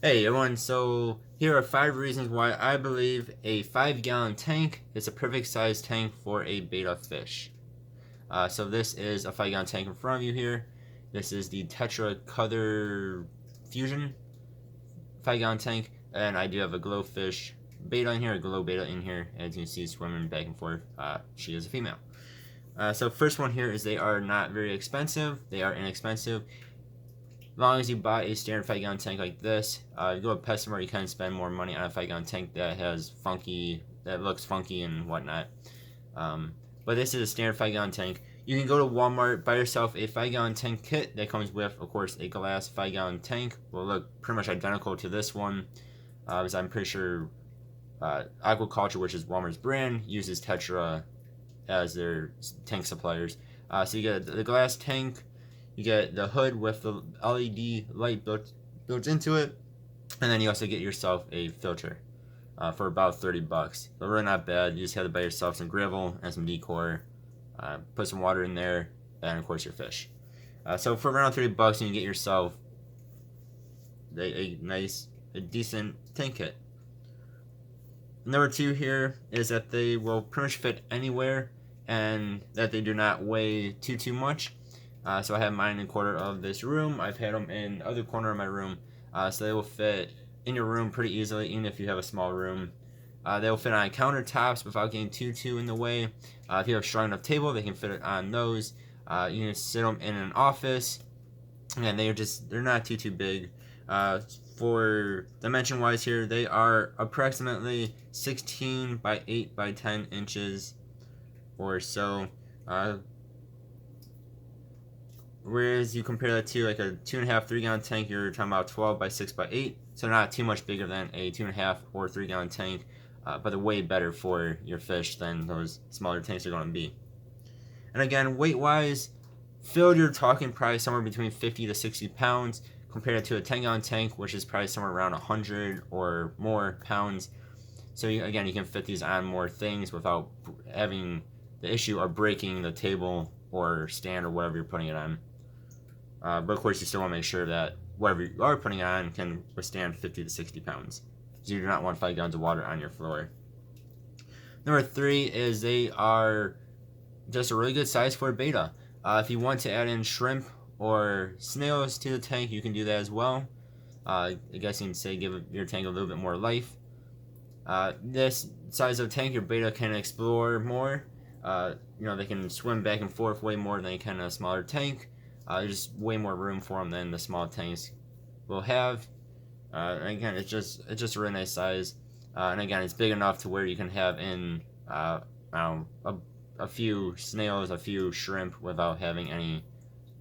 Hey everyone, so here are 5 reasons why I believe a 5-gallon tank is a perfect size tank for a betta fish. So this is a 5-gallon tank in front of you here. This is the Tetra Color Fusion 5-gallon tank, and I do have a glowfish betta in here, a glow betta in here, as you can see swimming back and forth. She is a female. So first one here is they are not very expensive, they are inexpensive. As long as you buy a standard 5-gallon tank like this, you go to PetSmart, you can spend more money on a 5-gallon tank that looks funky and whatnot. But this is a standard 5-gallon tank. You can go to Walmart, buy yourself a 5-gallon tank kit that comes with, of course, a glass 5-gallon tank. Will look pretty much identical to this one, because I'm pretty sure Aquaculture, which is Walmart's brand, uses Tetra as their tank suppliers. So you get the glass tank. You get the hood with the LED light built into it, and then you also get yourself a filter for about $30. So really not bad. You just have to buy yourself some gravel and some decor, put some water in there, and of course your fish. So for around $30, you can get yourself a decent tank kit. Number 2 here is that they will pretty much fit anywhere, and that they do not weigh too much. So I have mine in a corner of this room. I've had them in the other corner of my room. So they will fit in your room pretty easily, even if you have a small room. They will fit on countertops without getting too in the way. If you have a strong enough table, they can fit it on those. You can sit them in an office, and they're not too big. For dimension wise here, they are approximately 16 by 8 by 10 inches or so. Whereas you compare that to like a 2.5, 3-gallon tank, you're talking about 12 by 6 by 8. So not too much bigger than a 2.5 or 3-gallon tank, but they're way better for your fish than those smaller tanks are going to be. And again, weight-wise, fill you're talking probably somewhere between 50 to 60 pounds compared to a 10-gallon tank, which is probably somewhere around 100 or more pounds. So you can fit these on more things without having the issue of breaking the table or stand or whatever you're putting it on. But of course, you still want to make sure that whatever you are putting it on can withstand 50 to 60 pounds. So you do not want 5 gallons of water on your floor. Number 3 is they are just a really good size for a betta. If you want to add in shrimp or snails to the tank, you can do that as well. I guess you can say give your tank a little bit more life. This size of tank, your betta can explore more. They can swim back and forth way more than they can in a smaller tank. There's just way more room for them than the small tanks will have. And again, it's just a really nice size. And again, it's big enough to where you can have in a few snails, a few shrimp without having any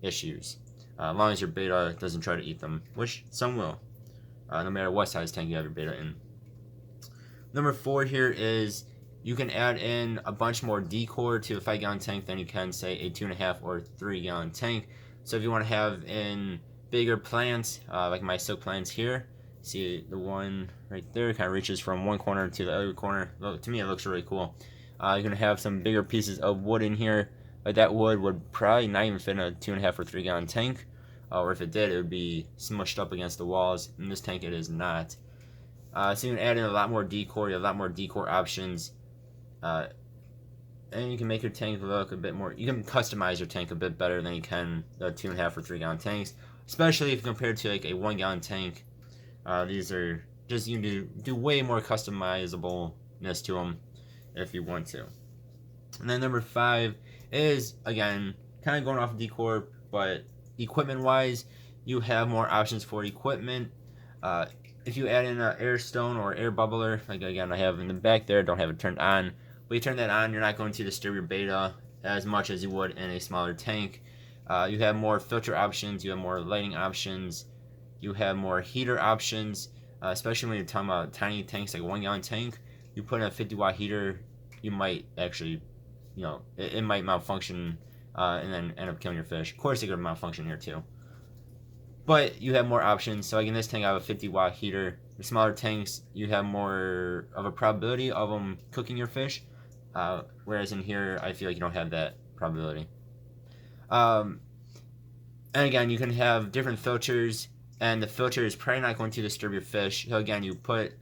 issues. As long as your betta doesn't try to eat them, which some will, no matter what size tank you have your betta in. Number 4 here is you can add in a bunch more decor to a 5-gallon tank than you can, say, a 2.5 or 3-gallon tank. So if you want to have in bigger plants, like my silk plants here, see the one right there kind of reaches from one corner to the other corner. To me, it looks really cool. You're going to have some bigger pieces of wood in here. But that wood would probably not even fit in a 2.5 or 3-gallon tank. Or if it did, it would be smushed up against the walls. In this tank, it is not. So you can add in a lot more decor. You have a lot more decor options. And you can make your tank look a bit more. You can customize your tank a bit better than you can the 2.5 or 3-gallon tanks, especially if compared to like a 1-gallon tank. These are just, you can do way more customizableness to them if you want to. And then number 5 is, again, kind of going off of decor, but equipment wise, you have more options for equipment. If you add in an air stone or air bubbler, like again I have in the back there, don't have it turned on. But you turn that on, you're not going to disturb your betta as much as you would in a smaller tank. You have more filter options, you have more lighting options, you have more heater options, especially when you're talking about tiny tanks like a 1-gallon tank. You put in a 50-watt heater, you might actually, it might malfunction and then end up killing your fish. Of course, it could malfunction here too. But you have more options. So like in this tank, I have a 50-watt heater. The smaller tanks, you have more of a probability of them cooking your fish. Whereas in here, I feel like you don't have that probability. And again, you can have different filters and the filter is probably not going to disturb your fish. So again, you put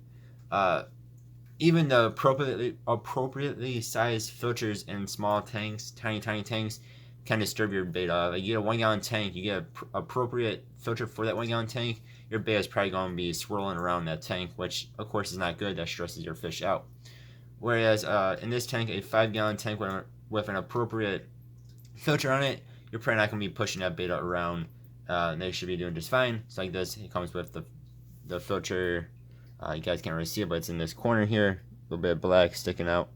even the appropriately sized filters in small tanks, tiny tanks, can disturb your betta. Like, you get a 1 gallon tank, you get an appropriate filter for that 1 gallon tank, your betta is probably going to be swirling around that tank, which of course is not good. That stresses your fish out. Whereas in this tank, a 5 gallon tank with an appropriate filter on it, you're probably not going to be pushing that betta around. They should be doing just fine. It's like this. It comes with the filter. You guys can't really see it, but it's in this corner here, a little bit of black sticking out.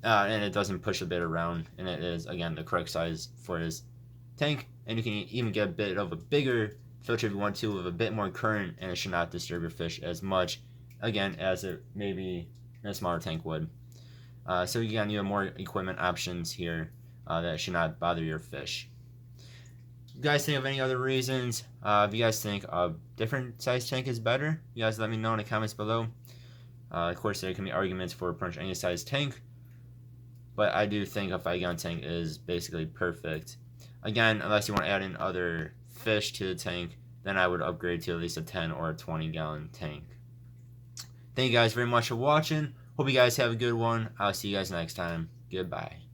And it doesn't push a bit around, and it is, again, the correct size for this tank. And you can even get a bit of a bigger filter if you want to, with a bit more current, and it should not disturb your fish as much, again, as it maybe in a smaller tank would. So again, you have more equipment options here that should not bother your fish. If you guys think of any other reasons, if you guys think a different size tank is better, you guys let me know in the comments below. Of course, there can be arguments for pretty much any size tank, but I do think a 5 gallon tank is basically perfect. Again, unless you want to add in other fish to the tank, then I would upgrade to at least a 10 or a 20 gallon tank. Thank you guys very much for watching. Hope you guys have a good one. I'll see you guys next time. Goodbye.